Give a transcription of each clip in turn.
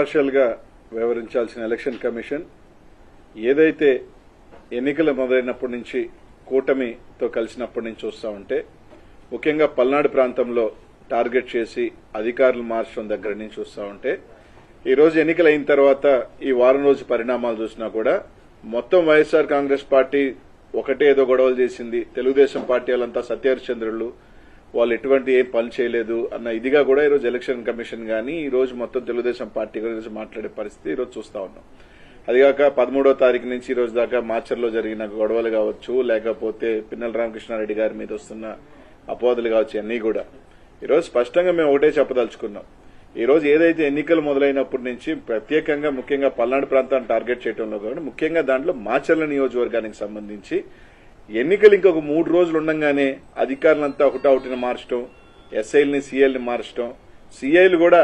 Impartial గా వ్యవహరించాల్సిన election commission ఏదైతే ఎన్నికలు మొదలైనప్పటి నుంచి కూటమితో కలిసినప్పటి నుంచి చూస్తా ఉంటే ముఖ్యంగా పల్నాడు ప్రాంతంలో టార్గెట్ చేసి అధికారులు మార్చడం దగ్గర నుంచి చూస్తా ఉంటే ఈ రోజు ఎన్నికలు అయిన తర్వాత ఈ వారం రోజు పరిణామాలు చూసినా కూడా మొత్తం వైఎస్ఆర్ కాంగ్రెస్ పార్టీ ఒకటే ఏదో గొడవలు చేసింది, తెలుగుదేశం పార్టీ వాళ్ళంతా సత్యహరిచంద్రులు, వాళ్ళు ఎటువంటి ఏం పని చేయలేదు అన్న ఇదిగా కూడా ఈరోజు ఎలక్షన్ కమిషన్ గానీ ఈ రోజు మొత్తం తెలుగుదేశం పార్టీ గురించి మాట్లాడే పరిస్థితి ఈరోజు చూస్తా ఉన్నాం. అదిగాక 13వ తారీఖు నుంచి ఈ రోజు దాకా మాచర్లో జరిగిన గొడవలు కావచ్చు, లేకపోతే పిన్నెల రామకృష్ణారెడ్డి గారి మీద వస్తున్న అపోహలు కావచ్చు, అన్నీ కూడా ఈరోజు స్పష్టంగా మేము ఒకటే చెప్పదలుచుకున్నాం. ఈ రోజు ఏదైతే ఎన్నికలు మొదలైనప్పటి నుంచి ప్రత్యేకంగా ముఖ్యంగా పల్నాడు ప్రాంతాన్ని టార్గెట్ చేయడంలో కానీ ముఖ్యంగా దాంట్లో మాచర్ల నియోజకవర్గానికి సంబంధించి ఎన్నికలు ఇంకొక 3 రోజులు ఉండగానే అధికారులంతా ఒకటొకటిని మార్చడం, ఎస్ఐల్ని సీఐల్ని మార్చడం, సీఐలు కూడా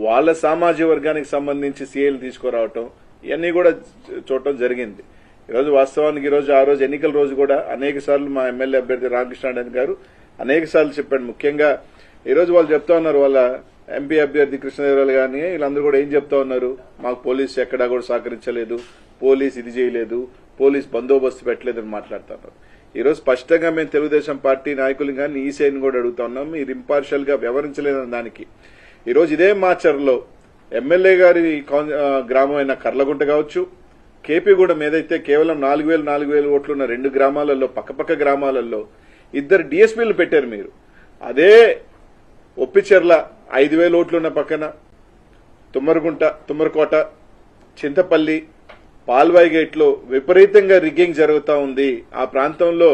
వాళ్ళ సామాజిక వర్గానికి సంబంధించి సీఐలు తీసుకురావటం ఇవన్నీ కూడా చూడటం జరిగింది. ఈరోజు వాస్తవానికి ఈరోజు ఆ రోజు ఎన్నికల రోజు కూడా అనేక సార్లు మా ఎమ్మెల్యే అభ్యర్థి రామకృష్ణారెడ్డి గారు అనేక సార్లు చెప్పాడు. ముఖ్యంగా ఈరోజు వాళ్ళు చెప్తా ఉన్నారు, వాళ్ళ ఎంపీ అభ్యర్థి కృష్ణదేవరాయలు గారిని వీళ్ళందరూ కూడా ఏం చెప్తా ఉన్నారు, మాకు పోలీసు ఎక్కడా కూడా సహకరించలేదు, పోలీసు ఇది చేయలేదు, పోలీసు బందోబస్తు పెట్టలేదని మాట్లాడుతున్నారు. ఈరోజు స్పష్టంగా మేము తెలుగుదేశం పార్టీ నాయకులు కానీ ఈసీఐని కూడా అడుగుతా ఉన్నాం, మీరు ఇంపార్షియల్ గా వ్యవహరించలేదని దానికి. ఈరోజు ఇదే మాచర్లో ఎమ్మెల్యే గారి గ్రామం అయిన కర్లగుంట కావచ్చు, కేపీగూడెం ఏదైతే కేవలం 4,000 ఓట్లున్న 2 గ్రామాలలో పక్కపక్క గ్రామాలలో 2 డీఎస్పీలు పెట్టారు మీరు. అదే ఒప్పిచెర్ల 5,000 ఓట్లున్న పక్కన తుమ్మరకోట, చింతపల్లి, పాల్వాయి గేట్లో విపరీతంగా రిగ్గింగ్ జరుగుతూ ఉంది, ఆ ప్రాంతంలో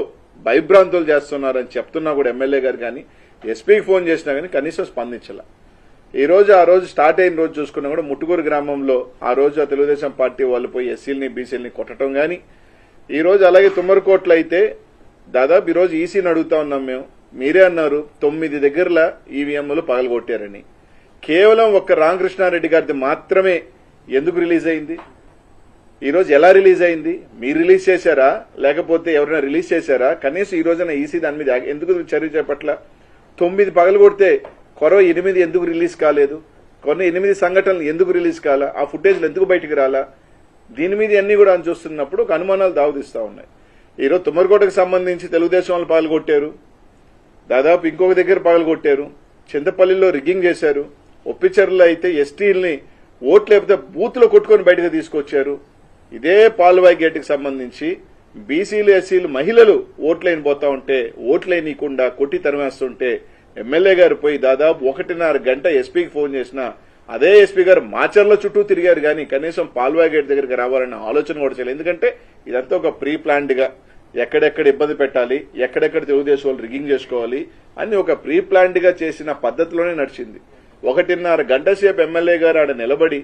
భయభ్రాంతులు చేస్తున్నారని చెప్తున్నా కూడా ఎమ్మెల్యే గారు కానీ ఎస్పీకి ఫోన్ చేసినా కానీ కనీసం స్పందించాల. ఈ రోజు ఆ రోజు స్టార్ట్ అయిన రోజు చూసుకున్నా కూడా ముట్టుకూరు గ్రామంలో ఆ రోజు ఆ తెలుగుదేశం పార్టీ వాళ్ళు పోయి ఎస్సీలని బీసీలని కొట్టడం గాని, ఈ రోజు అలాగే తుమ్మరకోట్లో అయితే దాదాపు ఈ రోజు ఈసీని అడుగుతా ఉన్నాం మేము, మీరే అన్నారు 9 దగ్గరలా ఈవీఎంలు పగలగొట్టారని. కేవలం ఒక్క రామకృష్ణారెడ్డి గారిది మాత్రమే ఎందుకు రిలీజ్ అయింది? ఈ రోజు ఎలా రిలీజ్ అయింది? మీరు రిలీజ్ చేశారా లేకపోతే ఎవరైనా రిలీజ్ చేశారా? కనీసం ఈ రోజున ఈసీ దాని మీద ఎందుకు చర్య చేపట్ల? 9 పగలగొడితే కొరవ 8 ఎందుకు రిలీజ్ కాలేదు? కొన్ని 8 సంఘటనలు ఎందుకు రిలీజ్ కాలా? ఆ ఫుటేజ్లు ఎందుకు బయటకు రాలా? దీని మీద అన్ని కూడా చూస్తున్నప్పుడు ఒక అనుమానాలు దావదిస్తా ఉన్నాయి. ఈరోజు తుమ్మరకోటకు సంబంధించి తెలుగుదేశం వాళ్ళు పగలగొట్టారు, దాదాపు ఇంకొక దగ్గర పగలగొట్టారు, చింతపల్లిలో రిగ్గింగ్ చేశారు, ఒప్పిచెర్లలో అయితే ఎస్టీల్ని ఓట్లు లేకపోతే బూత్లో కొట్టుకొని బయటకు తీసుకొచ్చారు. ఇదే పాల్వాయి గేట్కి సంబంధించి బీసీలు ఎస్సీలు మహిళలు ఓట్లైన పోతా ఉంటే ఓట్లైనకుండా కొట్టి తరిమేస్తుంటే ఎమ్మెల్యే గారు పోయి దాదాపు 1.5 గంట ఎస్పీకి ఫోన్ చేసినా అదే ఎస్పీ గారు మాచర్ల చుట్టూ తిరిగారు కానీ కనీసం పాల్వాయి గేట్ దగ్గరికి రావాలన్న ఆలోచన కూడా చేయలేదు. ఎందుకంటే ఇదంతా ఒక ప్రీ ప్లాన్డ్ గా ఎక్కడెక్కడ ఇబ్బంది పెట్టాలి, ఎక్కడెక్కడ తెలుగుదేశం వాళ్ళు రిగ్గింగ్ చేసుకోవాలి అని ఒక ప్రీ ప్లాన్డ్ గా చేసిన పద్ధతిలోనే నడిచింది. 1.5 గంట సేపు ఎమ్మెల్యే గారు ఆడ నిలబడి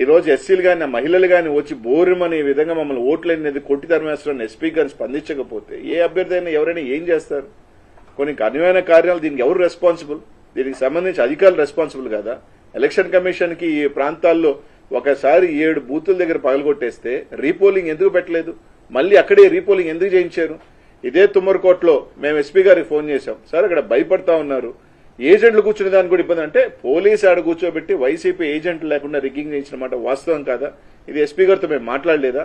ఈ రోజు ఎస్సీలు గాని మహిళలు గాని వచ్చి బోరుమని ఈ విధంగా మమ్మల్ని ఓట్లనేది కొట్టి తరిమేస్తారని ఎస్పీ గారిని స్పందించకపోతే ఏ అభ్యర్థి అయినా ఎవరైనా ఏం చేస్తారు? కొన్ని కఠినమైన కార్యాలు దీనికి ఎవరు రెస్పాన్సిబుల్? దీనికి సంబంధించి అధికారులు రెస్పాన్సిబుల్ కదా? ఎలక్షన్ కమిషన్ కి ఈ ప్రాంతాల్లో ఒకసారి 7 బూతుల దగ్గర పగలగొట్టేస్తే రీపోలింగ్ ఎందుకు పెట్టలేదు? మళ్ళీ అక్కడే రీపోలింగ్ ఎందుకు చేయించారు? ఇదే తుమ్మరకోట్లో మేము ఎస్పీ గారికి ఫోన్ చేశాం, సార్ అక్కడ భయపడతా ఉన్నారు, ఏజెంట్లు కూర్చునే దానికి కూడా ఇబ్బంది. అంటే పోలీసు ఆడ కూర్చోబెట్టి వైసీపీ ఏజెంట్లు లేకుండా రిగ్గింగ్ చేయించిన మాట వాస్తవం కాదా? ఇది ఎస్పీ గారితో మేము మాట్లాడలేదా?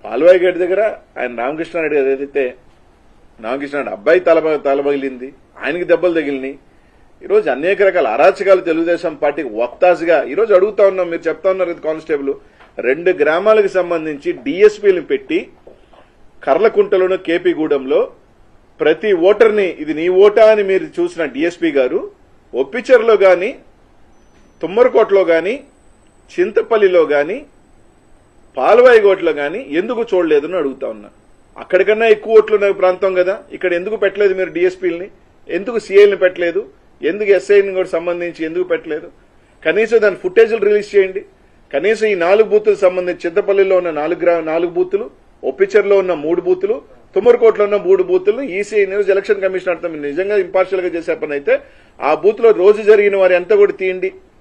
పాల్వాయి గేట్ దగ్గర ఆయన రామకృష్ణారెడ్డి గారు ఏదైతే రామకృష్ణారెడ్డి అబ్బాయి తలబగిలింది, ఆయనకి దెబ్బలు తగిలినాయి. ఈరోజు అనేక రకాల అరాచకాలు తెలుగుదేశం పార్టీకి వత్తాసుగా ఈరోజు అడుగుతా ఉన్నాం. మీరు చెప్తా ఉన్నారు కానిస్టేబుల్ 2 గ్రామాలకు సంబంధించి డీఎస్పీలను పెట్టి కర్లకుంటలోను కేపీగూడెంలో ప్రతి ఓటర్ని ఇది నీ ఓటా అని మీరు చూసిన డీఎస్పీ గారు ఒప్పిచెర్లో గాని, తుమ్మరకోటలో గాని, చింతపల్లిలో గాని, పాల్వాయిగోట్లో గాని ఎందుకు చూడలేదని అడుగుతా ఉన్నా. అక్కడికన్నా ఎక్కువ ఓట్లున్న ప్రాంతం కదా, ఇక్కడ ఎందుకు పెట్టలేదు మీరు డీఎస్పీలని? ఎందుకు సీఐల్ని పెట్టలేదు? ఎందుకు ఎస్ఐని కూడా సంబంధించి ఎందుకు పెట్టలేదు? కనీసం దాని ఫుటేజ్లు రిలీజ్ చేయండి. కనీసం ఈ 4 బూతులకు సంబంధించి చింతపల్లిలో ఉన్న 4 బూతులు, ఒప్పిచెర్లో ఉన్న 3 బూతులు, తుమ్మరకోటలో ఉన్న 3 బూతులను ఈసీ న్యూస్ ఎలక్షన్ కమిషన్ అర్థం నిజంగా ఇంపార్షియల్ గా చేసే పని అయితే ఆ బూత్ లో రోజు జరిగిన వారి అంతా కూడా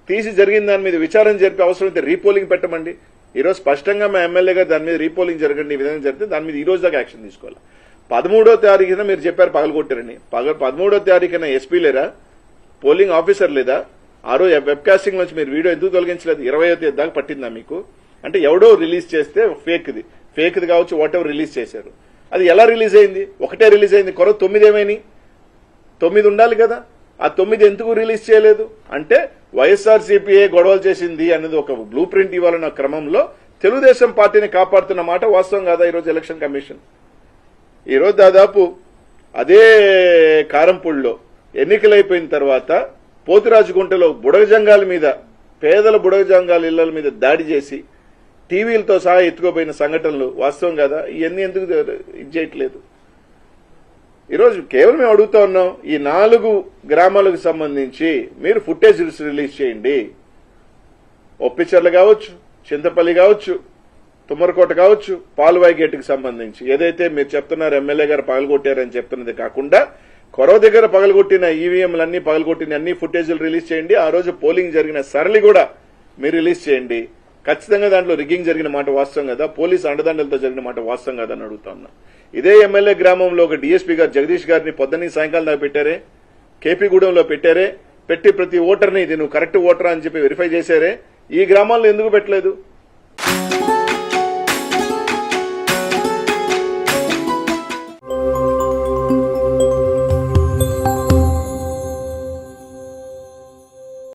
తీసి జరిగిన దాని మీద విచారణ జరిపి అవసరమైతే రీపోలింగ్ పెట్టమండి. ఈ రోజు స్పష్టంగా మా ఎమ్మెల్యే గారు దాని మీద రీపోలింగ్ జరగండి, ఈ విధంగా జరిగితే దాని మీద ఈ రోజు దాకా యాక్షన్ తీసుకోవాలి. 13వ తారీఖున మీరు చెప్పారు పగలగొట్టారని. 13వ తారీఖున ఎస్పీ లేరా? పోలింగ్ ఆఫీసర్ లేదా? ఆ రోజు వెబ్ కాస్టింగ్ నుంచి మీరు వీడియో ఎందుకు తొలగించలేదు? 20వ తేదీ దాకా పట్టిందా మీకు? అంటే ఎవడో రిలీజ్ చేస్తే ఫేక్ది కావచ్చు, వాట్ ఎవర్ రిలీజ్ చేశారు. అది ఎలా రిలీజ్ అయింది? ఒకటే రిలీజ్ అయింది, 9 ఏమైనాయి? 9 ఉండాలి కదా. ఆ 9 ఎందుకు రిలీజ్ చేయలేదు? అంటే వైఎస్ఆర్సీపీఏ గొడవలు చేసింది అనేది ఒక బ్లూ ప్రింట్ ఇవ్వాలన్న క్రమంలో తెలుగుదేశం పార్టీని కాపాడుతున్న మాట వాస్తవం కాదా? ఈరోజు ఎలక్షన్ కమిషన్ ఈరోజు దాదాపు అదే కారంపూడిలో ఎన్నికలైపోయిన తర్వాత పోతురాజుగుంటలో బుడగజంగాల మీద, పేదల బుడగజంగాల ఇళ్ల మీద దాడి చేసి టీవీలతో సహా ఎత్తుకోపోయిన సంఘటనలు వాస్తవం కదా. ఇవన్నీ ఎందుకు ఇది చేయట్లేదు? ఈరోజు కేవలం మేము అడుగుతా ఉన్నాం, ఈ 4 గ్రామాలకు సంబంధించి మీరు ఫుటేజ్ రిలీజ్ చేయండి. ఒప్పిచర్ల కావచ్చు, చింతపల్లి కావచ్చు, తుమ్మరకోట కావచ్చు, పాల్వాయి గేటుకు సంబంధించి ఏదైతే మీరు చెప్తున్నారు ఎమ్మెల్యే గారు పగలగొట్టారని చెప్తున్నది కాకుండా కొరవ దగ్గర పగలగొట్టిన ఈవీఎంలన్నీ పగలగొట్టిన అన్ని ఫుటేజీలు రిలీజ్ చేయండి. ఆ రోజు పోలింగ్ జరిగిన సరళి కూడా మీరు రిలీజ్ చేయండి. ఖచ్చితంగా దాంట్లో రిగ్గింగ్ జరిగిన మాట వాస్తవం కదా, పోలీసు అండదండలతో జరిగిన మాట వాస్తవం కదా అని అడుగుతా ఉన్నా. ఇదే ఎమ్మెల్యే గ్రామంలో ఒక డీఎస్పీ గారు జగదీష్ గారిని పొద్దున్న సాయంకాలం దాకా పెట్టారే, కేపీగూడెంలో పెట్టి ప్రతి ఓటర్ని ఇది నువ్వు కరెక్ట్ ఓటరా అని చెప్పి వెరిఫై చేశారే. ఈ గ్రామాల్లో ఎందుకు పెట్టలేదు?